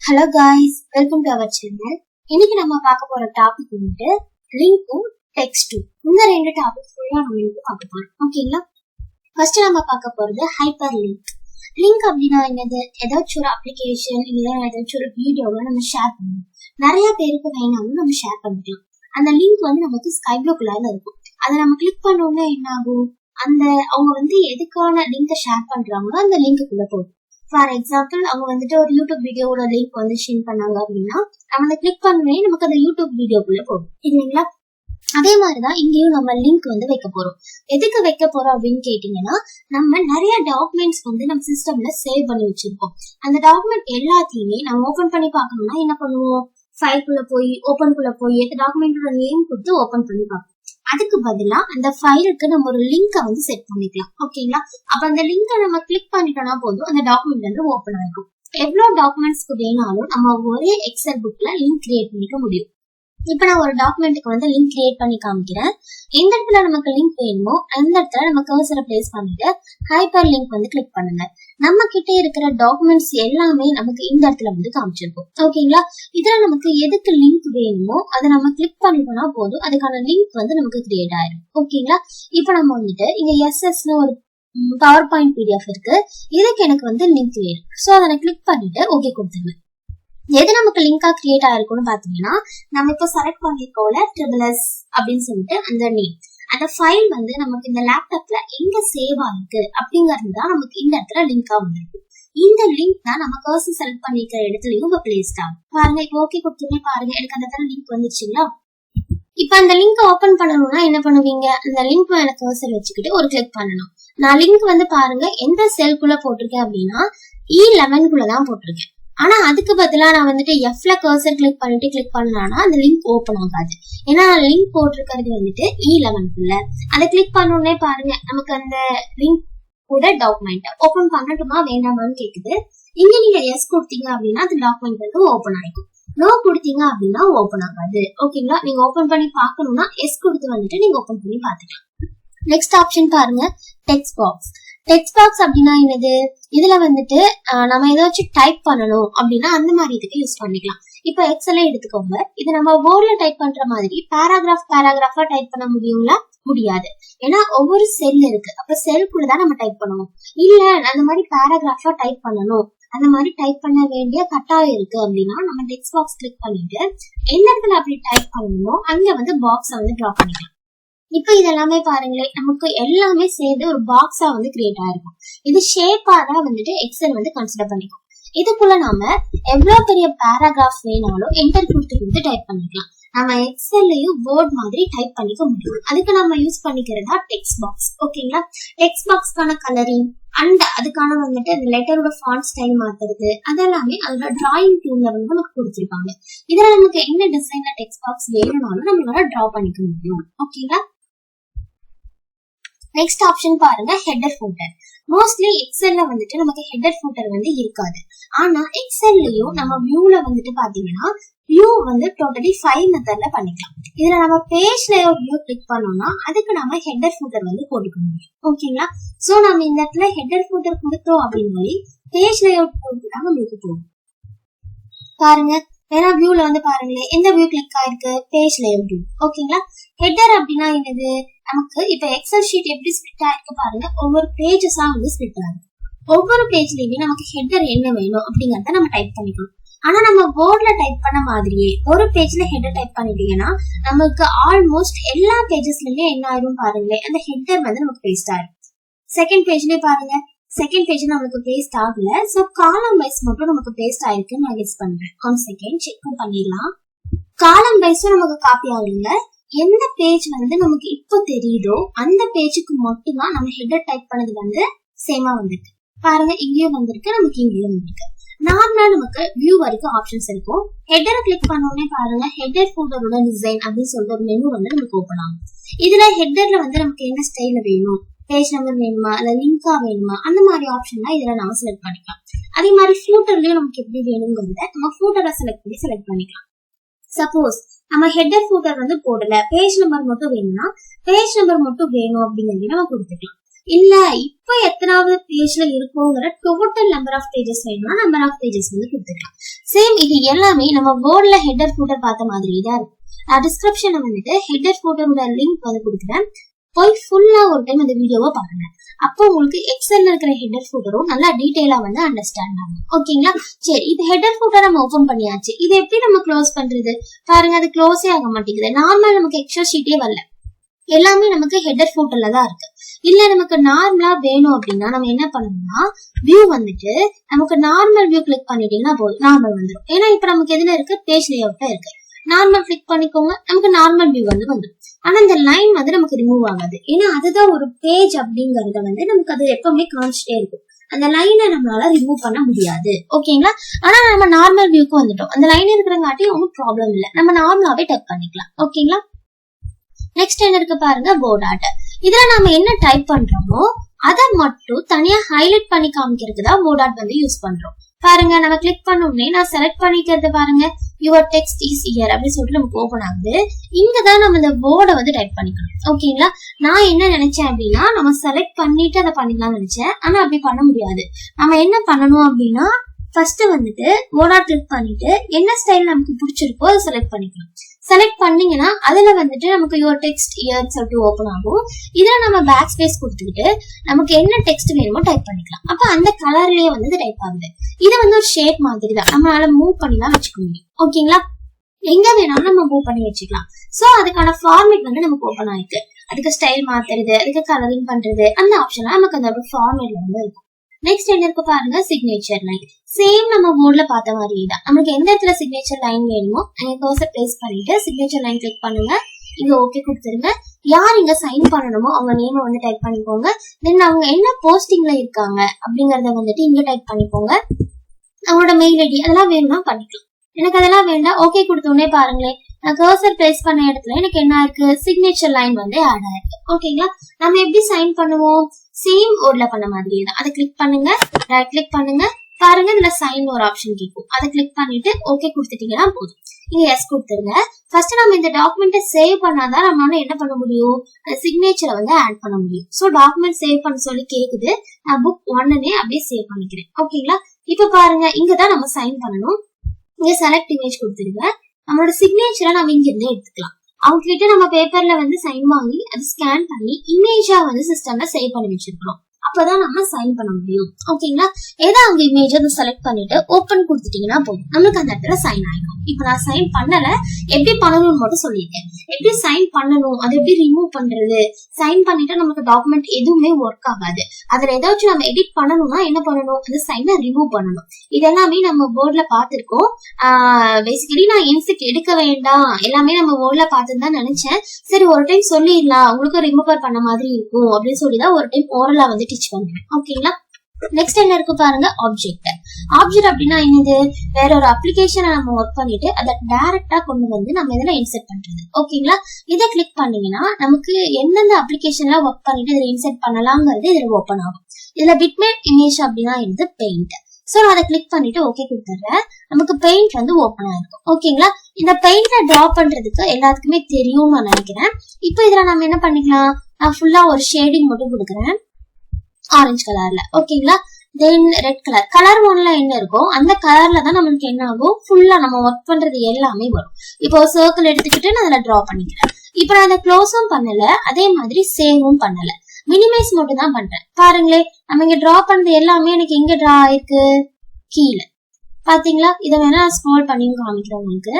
Hello guys, welcome to our channel. இன்னைக்கு நம்ம பார்க்க போற டாபிக் வந்து லிங்க்கும் டெக்ஸ்டும். இந்த ரெண்டு டாபிக் ஃபுல்லா நம்ம இன்னைக்கு பார்க்க போறோம். ஓகேங்களா? ஃபர்ஸ்ட் நம்ம பார்க்க போறது ஹைப்பர்லிங்க். லிங்க் அப்படின்னா என்னது? ஏதாச்சும் ஒரு அப்ளிகேஷன் இல்ல ஏதாச்சும் ஒரு வீடியோவை நம்ம ஷேர் பண்ணணும். நிறைய பேருக்கு வேணாலும் நம்ம ஷேர் பண்ணிக்கலாம். அந்த லிங்க் வந்து நமக்கு ஸ்கை ப்ளூ கலர்ல இருக்கும். அதை நம்ம கிளிக் பண்ணோம்னா என்ன ஆகும்? அவங்க வந்து எதுக்கான லிங்கை ஷேர் பண்றாங்களோ அந்த லிங்க்குள்ள போகும். ஃபார் எக்ஸாம்பிள் அவங்க வந்துட்டு ஒரு யூடியூப் வீடியோட லிங்க் வந்து ஷேர் பண்ணாங்க அப்படின்னா நம்ம அதை கிளிக் பண்ணவே நமக்கு அந்த யூடியூப் வீடியோக்குள்ள போகும் இல்லைங்களா? அதே மாதிரிதான் இங்கேயும் நம்ம லிங்க் வந்து வைக்க போறோம். எதுக்கு வைக்க போறோம் அப்படின்னு கேட்டீங்கன்னா, நம்ம நிறைய டாக்குமெண்ட்ஸ் வந்து நம்ம சிஸ்டம்ல சேவ் பண்ணி வச்சிருக்கோம். அந்த டாக்குமெண்ட் எல்லாத்தையுமே நம்ம ஓபன் பண்ணி பார்க்கணும்னா என்ன பண்ணுவோம்? ஃபைல்குள்ள போய் ஓபன்குள்ள போய் டாக்குமெண்டோட நேம் கொடுத்து ஓபன் பண்ணி பார்ப்போம். அதுக்கு பதிலா அந்த ஃபைலுக்கு நம்ம ஒரு லிங்கை வந்து செட் பண்ணிக்கலாம். ஓகேங்களா? அப்ப அந்த லிங்கை நம்ம கிளிக் பண்ணிட்டோம்னா போதும், அந்த டாக்குமெண்ட் வந்து ஓபன் ஆகும். எவ்வளவு டாக்குமெண்ட்ஸ்க்கு வேணாலும் நம்ம ஒரே எக்ஸல் புக்ல லிங்க் கிரியேட் பண்ணிக்க முடியும். இப்ப நான் ஒரு டாக்குமெண்ட்டுக்கு வந்து லிங்க் கிரியேட் பண்ணி காமிக்கிறேன். எந்த இடத்துல நமக்கு லிங்க் வேணுமோ அந்த இடத்துல நம்ம கர்சரை பிளேஸ் பண்ணிட்டு ஹைப்பர் லிங்க் வந்து கிளிக் பண்ணுங்க. நம்ம கிட்ட இருக்கிற டாக்குமெண்ட்ஸ் எல்லாமே நமக்கு இந்த இடத்துல வந்து காமிச்சிருக்கும். ஓகேங்களா? இதுல நமக்கு எதுக்கு லிங்க் வேணுமோ அதை நம்ம கிளிக் பண்ணிட்டோம்னா போதும், அதுக்கான லிங்க் வந்து நமக்கு கிரியேட் ஆயிடும். ஓகேங்களா? இப்ப நம்ம வந்துட்டு இங்க எஸ்எஸ்னு ஒரு பவர் பாயிண்ட் பிடிஎஃப் இருக்கு. இதுக்கு எனக்கு வந்து லிங்க் வேணும். சோ அதை நான் கிளிக் பண்ணிட்டு ஓகே கொடுத்துருவேன். எது நமக்கு லிங்கா கிரியேட் ஆயிருக்கும்னு பாத்தீங்கன்னா, நம்ம இப்போ செலக்ட் பண்ணிருக்கோம்ல ட்ரிபிள்எஸ் அப்படின்னு சொல்லிட்டு அந்த நேம், அந்த ஃபைல் வந்து நமக்கு இந்த லேப்டாப்ல எங்க சேவ் ஆயிருக்கு அப்படிங்கிறது தான் நமக்கு இந்த இடத்துல லிங்கா வந்துருக்கு. இந்த லிங்க் தான் நம்ம கர்சர் செலக்ட் பண்ணிருக்கிற இடத்துலயும் இப்ப பிளேஸ்ட் ஆகும். பாருங்க, இப்போ ஓகே கொடுத்துருங்க. பாருங்க, எனக்கு அந்த இடத்துல லிங்க் வந்துச்சுங்களா? இப்ப அந்த லிங்க் ஓபன் பண்ணணும்னா என்ன பண்ணுவீங்க? அந்த லிங்க் மேல கர்சர் வச்சுக்கிட்டு ஒரு கிளிக் பண்ணணும். நான் லிங்க் வந்து பாருங்க எந்த செல்குள்ள போட்டிருக்கேன் அப்படின்னா E11 தான் போட்டிருக்கேன். ஆனா அதுக்கு பதிலா நான் வந்துட்டு எஃப்ல கர்சர் கிளிக் பண்ணிட்டு கிளிக் பண்ணலாம்னா அந்த லிங்க் ஓபன் ஆகாது. ஏன்னா லிங்க் போட்டிருக்கிறது வந்துட்டு E11 அதை கிளிக் பண்ணோடனே பாருங்க நமக்கு அந்த லிங்க் கூட டாக்குமெண்ட் ஓபன் பண்ணட்டுமா வேண்டாமான்னு கேக்குது. இங்க நீங்க எஸ் கொடுத்தீங்க அப்படின்னா அந்த டாக்குமெண்ட் வந்து ஓபன் ஆயிடும். நோ கொடுத்தீங்க அப்படின்னா ஓபன் ஆகாது. ஓகேங்களா? நீங்க ஓபன் பண்ணி பாக்கணும்னா எஸ் கொடுத்து வந்துட்டு நீங்க ஓபன் பண்ணி பாத்துக்கலாம். நெக்ஸ்ட் ஆப்ஷன் பாருங்க, டெக்ஸ்ட் பாக்ஸ். டெக்ஸ்ட் பாக்ஸ் அப்படின்னா என்னது? இதுல வந்துட்டு நம்ம ஏதாச்சும் டைப் பண்ணணும் அப்படின்னா அந்த மாதிரி இதுக்கு யூஸ் பண்ணிக்கலாம். இப்ப எக்ஸலே எடுத்துக்கோங்க. இது நம்ம வேர்ட்ல டைப் பண்ற மாதிரி பேராகிராஃபா டைப் பண்ண முடியுங்களா? முடியாது. ஏன்னா ஒவ்வொரு செல் இருக்கு. அப்ப செல்குள்ளதான் நம்ம டைப் பண்ணணும். இல்ல அந்த மாதிரி பேராகிராஃபா டைப் பண்ணணும், அந்த மாதிரி டைப் பண்ண வேண்டிய கட்டாயம் இருக்கு அப்படின்னா நம்ம டெக்ஸ்ட் பாக்ஸ் கிளிக் பண்ணிட்டு எந்த இடத்துல அப்படி டைப் பண்ணணுமோ அங்க வந்து பாக்ஸ வந்து டிரா பண்ணிக்கலாம். இப்ப இதெல்லாமே பாருங்களேன், நமக்கு எல்லாமே சேர்ந்து ஒரு பாக்ஸா வந்து கிரியேட் ஆயிருக்கும். இது ஷேப்பா தான் வந்துட்டு எக்ஸல் வந்து கன்சிடர் பண்ணிக்கும். இதுக்குள்ள நாம எவ்வளவு பெரிய பேராகிராஃப் வேணாலும் என்டர் கொடுத்து டைப் பண்ணிக்கலாம். நம்ம எக்ஸல்லையும் வேர்ட் மாதிரி டைப் பண்ணிக்க முடியும். அதுக்கு நம்ம யூஸ் பண்ணிக்கிறதா டெக்ஸ்ட் பாக்ஸ். ஓகேங்களா? டெக்ஸ்ட் பாக்ஸ்க்கான கலரிங் அண்ட் அதுக்கான வந்துட்டு அந்த லெட்டரோட ஃபாண்ட் ஸ்டைல் மாத்துறது அதெல்லாமே அதோட டிராயிங் டூல்ல வந்து நமக்கு கொடுத்துருப்பாங்க. இதுல நமக்கு என்ன டிசைன்ல டெக்ஸ்ட் பாக்ஸ் வேணும்னாலும் நம்மளால டிரா பண்ணிக்க முடியும். ஓகேங்களா? நெக்ஸ்ட் ஆப்ஷன் பாருங்க, ஹெடர் ஃபூட்டர். மோஸ்ட்லி எக்ஸல்ல வந்துட்டு நமக்கு ஹெடர் ஃபூட்டர் வந்து இருக்காது. ஆனா எக்ஸல்லயும் நம்ம வியூல வந்துட்டு பாத்தீங்கன்னா வியூ வந்து டோட்டலி 5 மெத்தட்ல பண்ணிக்கலாம். இதுல நம்ம பேஜ் லேஅவுட் வியூ கிளிக் பண்ணோம்னா அதுக்கு நம்ம ஹெடர் ஃபூட்டர் வந்து போட்டுக்க முடியும். ஓகேங்களா? சோ நம்ம இந்த இடத்துல ஹெடர் ஃபூட்டர் கொடுத்தோம் அப்படின்னு பேஜ் லேஅவுட் போட்டுட்டா நம்மளுக்கு போகும். பாருங்க, ஏன்னா வியூல வந்து பாருங்களேன் எந்த வியூ கிளிக் ஆயிருக்கு? Page layout view. ஓகேங்களா? ஹெடர் அப்படின்னா என்னது? நமக்கு இப்ப எக்ஸல் ஷீட் எப்படி ஸ்பிளிட் ஆயிருக்கு பாருங்க, ஒவ்வொரு பேஜஸா வந்து ஸ்பிளிட் ஆகுது. ஒவ்வொரு பேஜ்லயுமே நமக்கு ஹெடர் என்ன வேணும் அப்படிங்கறத நம்ம டைப் பண்ணிக்கணும். ஆனா நம்ம போர்ட்ல டைப் பண்ண மாதிரியே ஒரு பேஜ்ல ஹெடர் டைப் பண்ணிட்டீங்கன்னா நமக்கு ஆல்மோஸ்ட் எல்லா பேஜஸ்லயுமே என்ன ஆயிரும் பாருங்களேன், அந்த ஹெடர் வந்து நமக்கு பேஸ்ட் ஆயிரும். செகண்ட் பேஜ்லயே பாருங்க, செகண்ட் பேஜ் நமக்கு பேஸ்ட் ஆகல. சோ காலம் வைஸ் மட்டும் நமக்கு பேஸ்ட் ஆயிருக்குன்னு நான் கெஸ் பண்றேன். 1 செகண்ட் செக் பண்ணிடலாம். காலம் வைஸும் நமக்கு காப்பி ஆகல. எந்த பேஜ் வந்து நமக்கு இப்போ தெரியுதோ அந்த பேஜுக்கு மட்டும்தான் நம்ம ஹெடர் டைப் பண்ணது வந்து சேமா வந்திருக்கு. பாருங்க, இங்கேயும் வந்திருக்கு, நமக்கு இங்கேயும் வந்திருக்கு. நார்மலா நமக்கு வியூ வரைக்கும் ஆப்ஷன்ஸ் இருக்கும். ஹெடரை கிளிக் பண்ணோடனே பாருங்க ஹெடர் ஃபூட்டரோட டிசைன் அப்படின்னு சொல்லிட்டு ஒரு மெனு வந்து நமக்கு ஓபன் ஆகும். இதுல ஹெடர்ல வந்து நமக்கு என்ன ஸ்டைல வேணும், பேஜ் நம்பர் வேணுமா இல்ல லிங்கா வேணுமா அந்த மாதிரி ஆப்ஷன்லாம் இதுல நம்ம செலக்ட் பண்ணிக்கலாம். அதே மாதிரி ஃபியூட்டர்லயும் நமக்கு எப்படி வேணுங்கிறத நம்ம ஃபியூட்டரை செலக்ட் பண்ணிக்கலாம். சப்போஸ் நம்ம ஹெடர் ஃபூட்டர் வந்து போடல, பேஜ் நம்பர் மட்டும் வேணும்னா பேஜ் நம்பர் மட்டும் வேணும் அப்படிங்கறத நம்ம கொடுத்துக்கலாம். இல்ல இப்ப எத்தனாவது பேஜ்ல இருக்குங்கிற டோட்டல் நம்பர் ஆஃப் பேஜஸ் வேணும்னா நம்பர் ஆஃப் பேஜஸ் வந்து கொடுத்துக்கலாம். சேம் இது எல்லாமே நம்ம போர்ட்ல ஹெட்டர் ஃபூட்டர் பார்த்த மாதிரி தான் இருக்கும். டிஸ்கிரிப்ஷன்ல வந்துட்டு ஹெட்டர் ஃபூட்டரோட லிங்க் வந்து கொடுக்குறேன், போய் ஃபுல்லா ஒரு டைம் அந்த வீடியோவை பாருங்க. அப்போ உங்களுக்கு எக்ஸல்ல இருக்கிற ஹெட்டர் ஃபூட்டரும் நல்லா டீடைலா வந்து அண்டர்ஸ்டாண்ட் ஆகும். ஓகேங்களா? சரி, இது ஹெட்டர் ஃபூட்டர் நம்ம ஓபன் பண்ணியாச்சு. இது எப்படி நம்ம க்ளோஸ் பண்றது பாருங்க, அது க்ளோஸே ஆக மாட்டேங்குது. நார்மல் நமக்கு எக்ஸ்ட்ரா ஷீட்டே வரல, எல்லாமே நமக்கு ஹெட்டர் ஃபூட்டர்ல தான் இருக்கு. இல்ல நமக்கு நார்மலா வேணும் அப்படின்னா நம்ம என்ன பண்ணணும்னா வியூ வந்துட்டு நமக்கு நார்மல் வியூ கிளிக் பண்ணிட்டீங்கன்னா போதும், நார்மல் வந்துடும். ஏன்னா இப்ப நமக்கு எதுல இருக்கு, பேஜ் லேஅவுட்ல இருக்கு. நார்மல் கிளிக் பண்ணிக்கோங்க, நமக்கு நார்மல் வியூ வந்து வந்துடும். ஆனா இந்த லைன் வந்து நமக்கு ரிமூவ் ஆகாது, ஏன்னா அதுதான் ஒரு பேஜ் அப்படிங்கறத வந்து நமக்கு அது எப்பவுமே காமிச்சிட்டே இருக்கும். அந்த லைனை நம்மளால ரிமூவ் பண்ண முடியாது. ஓகேங்களா? ஆனா நம்ம நார்மல் வியூக்கு வந்துட்டோம், அந்த லைன் இருக்கிறங்காட்டி ஒன்றும் ப்ராப்ளம் இல்லை, நம்ம நார்மலாவே டைப் பண்ணிக்கலாம். ஓகேங்களா? நெக்ஸ்ட் என்ன இருக்கு பாருங்க, போர்ட் ஆர்ட். இதுல நாம என்ன டைப் பண்றோமோ அதை மட்டும் தனியா ஹைலைட் பண்ணி காமிக்கிறதுக்கு தான் போர்ட் ஆர்ட் வந்து யூஸ் பண்றோம். பாருங்க, நம்ம கிளிக் பண்ண உடனே நான் செலக்ட் பண்ணிக்கிறது பாருங்க, யுவர் டெக்ஸ்ட் இஸ் ஹியர் அப்படின்னு சொல்லிட்டு நமக்கு ஓபன் ஆகுது. இங்கதான் நம்ம இந்த போர்டை வந்து டைப் பண்ணிக்கணும். ஓகேங்களா? நான் என்ன நினைச்சேன் அப்படின்னா நம்ம செலக்ட் பண்ணிட்டு அதை பண்ணிக்கலாம்னு நினைச்சேன், ஆனா அப்படி பண்ண முடியாது. நம்ம என்ன பண்ணணும் அப்படின்னா ஃபர்ஸ்ட் வந்துட்டு போர்டா கிளிக் பண்ணிட்டு என்ன ஸ்டைல் நமக்கு பிடிச்சிருக்கோ அதை செலக்ட் பண்ணிக்கணும். செலக்ட் பண்ணீங்கன்னா அதுல வந்துட்டு நமக்கு யுவர் டெக்ஸ்ட் இயர் சொல்லிட்டு ஓபன் ஆகும். இதுல நம்ம பேக் ஸ்பேஸ் கொடுத்துக்கிட்டு நமக்கு என்ன டெக்ஸ்ட் வேணுமோ டைப் பண்ணிக்கலாம். அப்ப அந்த கலர்லயே வந்து டைப் ஆகுது. இது வந்து ஒரு ஷேப் மாதிரி தான், நம்மளால மூவ் பண்ணிலாம் வச்சுக்க முடியும். ஓகேங்களா? எங்க வேணாலும் நம்ம மூவ் பண்ணி வச்சுக்கலாம். சோ அதுக்கான ஃபார்மேட் வந்து நமக்கு ஓபன் ஆயிருக்கு. அதுக்கு ஸ்டைல் மாத்துறது, அதுக்கு கலரிங் பண்றது, அந்த ஆப்ஷன்லாம் நமக்கு அந்த ஃபார்மேட்ல வந்து இருக்கும். நெக்ஸ்ட் என்ன இருக்கு பாருங்க, சிக்னேச்சர் லைன். சேம் நம்ம போர்ட்ல பார்த்த மாதிரி தான். நமக்கு எந்த இடத்துல சிக்னேச்சர் லைன் வேணுமோ அங்க கர்சர் பிளேஸ் பண்ணிட்டு சிக்னேச்சர் லைன் கிளிக் பண்ணுங்க. இங்க ஓகே கொடுத்துருங்க. யார் இங்க சைன் பண்ணணுமோ அவங்க நேம் வந்து டைப் பண்ணிக்கோங்க. தென் அவங்க என்ன போஸ்டிங்ல இருக்காங்க அப்படிங்கறத வந்துட்டு இங்க டைப் பண்ணிக்கோங்க. அவங்களோட மெயில் ஐடி அதெல்லாம் வேணும்னா பண்ணிக்கலாம். எனக்கு அதெல்லாம் வேண்டாம், ஓகே கொடுத்தோடனே பாருங்களேன் நான் கர்சர் பிளேஸ் பண்ண இடத்துல எனக்கு என்ன இருக்கு, சிக்னேச்சர் லைன் வந்து ஆட் ஆயிருக்கு. ஓகேங்களா? நம்ம எப்படி சைன் பண்ணுவோம், சேம் போர்ட்ல பண்ண மாதிரியே தான். அதை கிளிக் பண்ணுங்க, ரைட் கிளிக் பண்ணுங்க, பாருங்க இதுல சைன் ஒரு ஆப்ஷன் கேட்கும். அதை கிளிக் பண்ணிட்டு ஓகே கொடுத்துட்டீங்கன்னா போதும். இங்க எஸ் கொடுத்துருங்க. ஃபர்ஸ்ட் நம்ம இந்த டாக்குமெண்ட்டை சேவ் பண்ணாதான் நம்மளால என்ன பண்ண முடியும், சிக்னேச்சரை வந்து ஆட் பண்ண முடியும். ஸோ டாக்குமெண்ட் சேவ் பண்ண சொல்லி கேக்குது, நான் புக் 1 அப்படியே சேவ் பண்ணிக்கிறேன். ஓகேங்களா? இப்ப பாருங்க இங்கதான் நம்ம சைன் பண்ணணும். இங்க செலக்ட் இமேஜ் கொடுத்துருங்க. நம்மளோட சிக்னேச்சரை நம்ம இங்க இருந்து எடுத்துக்கலாம். அவங்க கிட்ட நம்ம பேப்பர்ல வந்து சைன் வாங்கி அதை ஸ்கேன் பண்ணி இமேஜா வந்து சிஸ்டம்ல சேவ் பண்ணி வச்சிருக்கோம். அப்பதான் நம்ம சைன் பண்ண முடியும். ஓகேங்களா? ஏதாவது இமேஜ் வந்து செலக்ட் பண்ணிட்டு ஓபன் கொடுத்துட்டீங்கன்னா போதும், நம்மளுக்கு அந்த இடத்துல சைன் ஆயிடும். இப்ப நான் சைன் பண்ணல, எப்படி பண்ணணும்னு மட்டும் சொல்லிட்டேன். எப்படி சைன் பண்ணணும், அதை எப்படி ரிமூவ் பண்றது, சைன் பண்ணிட்டு நமக்கு டாக்குமெண்ட் எதுவுமே ஒர்க் ஆகாது. அதுல ஏதாச்சும் நம்ம எடிட் பண்ணணும்னா என்ன பண்ணணும், அந்த சைனை ரிமூவ் பண்ணணும். இதெல்லாமே நம்ம போர்ட்ல பாத்துருக்கோம். பேசிக்கலி நான் இன்செக்ட் எடுக்க வேண்டாம், எல்லாமே நம்ம போர்ட்ல பார்த்துதான் நினைச்சேன். சரி ஒரு டைம் சொல்லிடலாம், உங்களுக்கு ரிமூவர் பண்ண மாதிரி இருக்கும் அப்படின்னு சொல்லிதான் ஒரு டைம் ஓரலா வந்து டீச் பண்றேன். ஓகேங்களா? நெக்ஸ்ட் என்ன இருக்கு பாருங்க, ஆப்ஜெக்ட். ஆப்ஜெக்ட் அப்படின்னா என்னது, வேற ஒரு அப்ளிகேஷனை நம்ம ஒர்க் பண்ணிட்டு அதை டைரக்டா கொண்டு வந்து நம்ம இதுல இன்செர்ட் பண்றது. ஓகேங்களா? இதை கிளிக் பண்ணீங்கன்னா நமக்கு எந்தெந்த அப்ளிகேஷன்ல ஒர்க் பண்ணிட்டு இதை இன்செர்ட் பண்ணலாம்ங்கிறது இதுல ஓப்பன் ஆகும். இதுல பிட்மேப் இமேஜ் அப்படின்னா இது பெயிண்ட். சோ அதை கிளிக் பண்ணிட்டு ஓகே கொடுத்துறேன். நமக்கு பெயிண்ட் வந்து ஓப்பன் ஆயிருக்கும். ஓகேங்களா? இந்த பெயிண்ட்ல டிரா பண்றதுக்கு எல்லாத்துக்குமே தெரியும் நான் நினைக்கிறேன். இப்போ இதுல நம்ம என்ன பண்ணிக்கலாம், நான் ஃபுல்லா ஒரு ஷேடிங் மட்டும் கொடுக்குறேன் ஆரஞ்சு கலர்ல. ஓகேங்களா? தென் ரெட் கலர், கலர் 1ல என்ன இருக்கோ அந்த கலர்ல தான் நம்மளுக்கு என்ன ஆகும், ஃபுல்லா நம்ம ஒர்க் பண்றது எல்லாமே வரும். இப்போ சர்க்கிள் எடுத்துக்கிட்டு நான் அதுல டிரா பண்ணிக்கிறேன். இப்போ நான் அதை க்ளோஸும் பண்ணல, அதே மாதிரி சேவும் பண்ணல, மினிமைஸ் மட்டும் தான் பண்றேன். பாருங்களே நம்ம இங்க டிரா பண்றது எல்லாமே எனக்கு எங்க டிரா ஆயிருக்கு, கீழே. பாத்தீங்களா? இதை வேணா ஸ்க்ரோல் பண்ணி காமிக்கிறேன் உங்களுக்கு.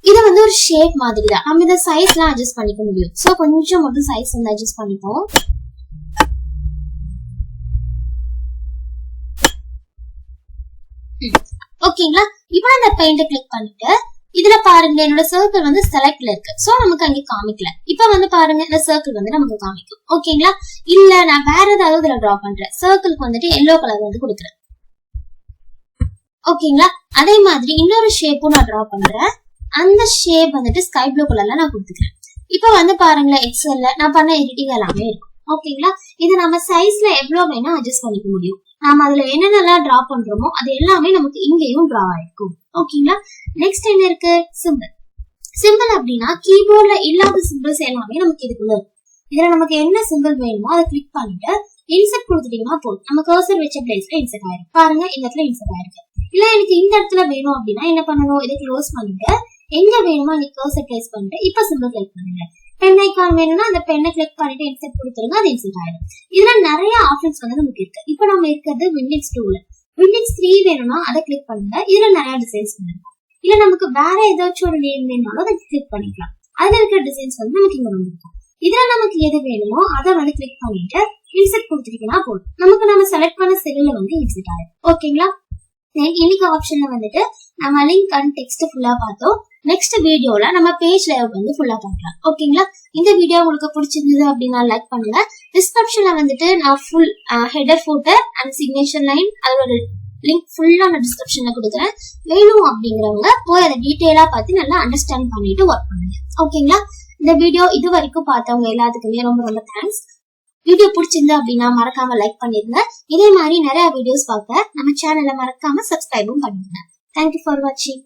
இது வந்து ஒரு ஷேப் மாதிரி தான், நம்ம இதை சைஸ் எல்லாம் அட்ஜஸ்ட் பண்ணிக்க முடியும். சோ கொஞ்சம் மட்டும் சைஸ் வந்து அட்ஜஸ்ட் பண்ணிப்போம். ஓகேங்களா? இப்போ அந்த பெயிண்ட கிளிக் பண்ணிட்டு இதுல பாருங்க என்னோட சர்க்கிள் வந்து செலக்ட்ல இருக்கு. சோ நமக்கு அங்க காமிக்கல. இப்ப வந்து பாருங்க இந்த சர்க்கிள் வந்து நமக்கு காமிக்கும். ஓகேங்களா? இல்ல நான் வேற ஏதாவது இதுல டிரா பண்றேன், சர்க்கிளுக்கு வந்துட்டு எல்லோ கலர் வந்து கொடுக்குறேன். ஓகேங்களா? அதே மாதிரி இன்னொரு ஷேப்பும் நான் டிரா பண்றேன். அந்த ஷேப் வந்துட்டு ஸ்கை ப்ளூ கலர்ல நான் கொடுத்துக்கிறேன். இப்ப வந்து பாருங்களேன் எக்ஸல்ல நான் பண்ண எடிட்டிங் எல்லாமே இருக்கும். ஓகேங்களா? இது நம்ம சைஸ்ல எவ்வளவு வேணா அட்ஜஸ்ட் பண்ணிக்க முடியும். நாம அதுல என்னென்னலாம் டிரா பண்றோமோ அது எல்லாமே நமக்கு இங்கேயும் டிரா ஆயிருக்கும். ஓகேங்களா? நெக்ஸ்ட் என்ன இருக்கு, சிம்பிள். சிம்பிள் அப்படின்னா கீபோர்ட்ல இல்லாத சிம்பிள்ஸ் எல்லாமே நமக்கு இதுக்குள்ள இருக்கும். இதுல நமக்கு என்ன சிம்பிள் வேணுமோ அதை கிளிக் பண்ணிட்டு இன்சர்ட் கொடுத்துட்டீங்கன்னா போதும். நம்ம கர்சர் வச்ச பிளேஸ்ல இன்சர்ட் ஆயிடும். பாருங்க இந்த இடத்துல இன்சர்ட் ஆயிருக்கு. இல்ல எனக்கு இந்த இடத்துல வேணும் அப்படின்னா என்ன பண்ணணும், இதை க்ளோஸ் பண்ணிட்டு எங்க வேணுமோ நீ கர்சர் பிளேஸ் பண்ணிட்டு இப்ப சிம்பிள் கிளிக் பண்ணுங்க. பென் ஐக்கான் வேணும்னா அந்த பெண்ணை கிளிக் பண்ணிட்டு இன்சர்ட் கொடுத்துருங்க, அது இன்சர்ட் ஆயிடும். இதுல நிறைய ஆப்ஷன்ஸ் வந்து நமக்கு இருக்கு. இப்ப நம்ம இருக்கிறது விண்டெக்ஸ் 2ல. விண்டெக்ஸ் 3 வேணும்னா அதை கிளிக் பண்ணுங்க. இதுல நிறைய டிசைன்ஸ் இருக்கும். இல்ல நமக்கு வேற ஏதாச்சும் ஒரு நேம் வேணும்னாலும் அதை கிளிக் பண்ணிக்கலாம். அதுல இருக்கிற டிசைன்ஸ் வந்து நமக்கு இங்க வந்துருக்கும். இதுல நமக்கு எது வேணுமோ அதை வந்து கிளிக் பண்ணிட்டு இன்சர்ட் கொடுத்துட்டீங்கன்னா போதும். நமக்கு நம்ம செலக்ட் பண்ண செல்லுல வந்து இன்சர்ட் ஆயிடும். ஓகேங்களா? இன்னைக்கு ஆப்ஷன்ல வந்துட்டு நம்ம லிங்க் அண்ட் டெக்ஸ்ட் ஃபுல்லா பார்த்தோம். நெக்ஸ்ட் வீடியோல நம்ம பேஜ் லேஅவுட் வந்து ஃபுல்லா பார்க்கலாம். ஓகேங்களா? இந்த வீடியோ உங்களுக்கு பிடிச்சிருந்தது அப்படின்னா லைக் பண்ணுங்க. டிஸ்கிரிப்ஷன்ல வந்துட்டு நான் full header, footer and signature line அதோட லிங்க் ஃபுல்லா நான் டிஸ்கிரிப்ஷன்ல கொடுக்குறேன். வேணும் அப்படிங்கிறவங்க போய் அதை டீட்டெயிலா பார்த்து நல்லா அண்டர்ஸ்டாண்ட் பண்ணிட்டு ஒர்க் பண்ணுங்க. ஓகேங்களா? இந்த வீடியோ இது வரைக்கும் பார்த்தவங்க எல்லாத்துக்குமே ரொம்ப ரொம்ப தேங்க்ஸ். வீடியோ பிடிச்சிருந்தா அப்படின்னா மறக்காம லைக் பண்ணிருங்க. இதே மாதிரி நிறைய வீடியோஸ் பார்க்க நம்ம சேனலை மறக்காம சப்ஸ்கிரைபும் பண்ணுங்க. தேங்க்யூ ஃபார் வாட்சிங்.